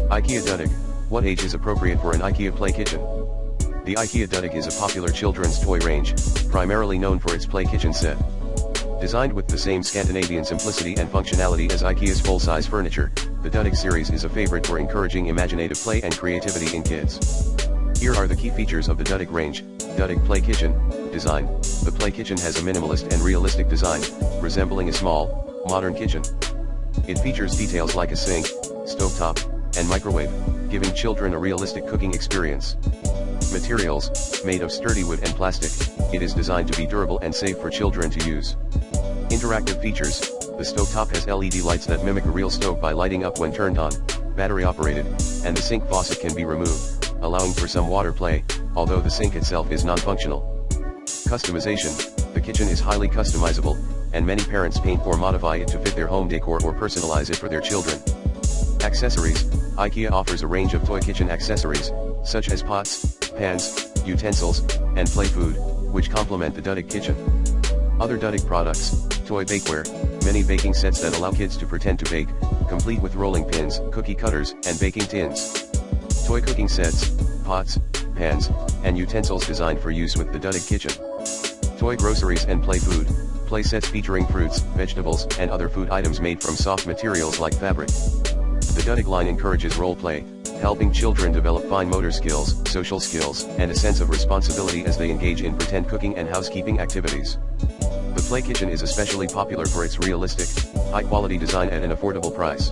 IKEA duktig. What age is appropriate for an IKEA play kitchen? The IKEA duktig is a popular children's toy range, primarily known for its play kitchen set. Designed with the same Scandinavian simplicity and functionality as IKEA's full-size furniture, the duktig series is a favorite for encouraging imaginative play and creativity in kids. Here are the key features of the duktig range. Duktig Play Kitchen. Design. The play kitchen has a minimalist and realistic design, resembling a small, modern kitchen. It features details like a sink, stovetop, and microwave, giving children a realistic cooking experience. Materials, made of sturdy wood and plastic, it is designed to be durable and safe for children to use. Interactive features. The stovetop has LED lights that mimic a real stove by lighting up when turned on, battery operated, and the sink faucet can be removed, allowing for some water play, although the sink itself is non-functional. Customization. The kitchen is highly customizable, and many parents paint or modify it to fit their home decor or personalize it for their children. Accessories. IKEA offers a range of toy kitchen accessories, such as pots, pans, utensils, and play food, which complement the duktig kitchen. Other duktig products: toy bakeware, many baking sets that allow kids to pretend to bake, complete with rolling pins, cookie cutters, and baking tins. Toy cooking sets, pots, pans, and utensils designed for use with the duktig kitchen. Toy groceries and play food, play sets featuring fruits, vegetables, and other food items made from soft materials like fabric. The duktig line encourages role play, helping children develop fine motor skills, social skills, and a sense of responsibility as they engage in pretend cooking and housekeeping activities. The play kitchen is especially popular for its realistic, high-quality design at an affordable price.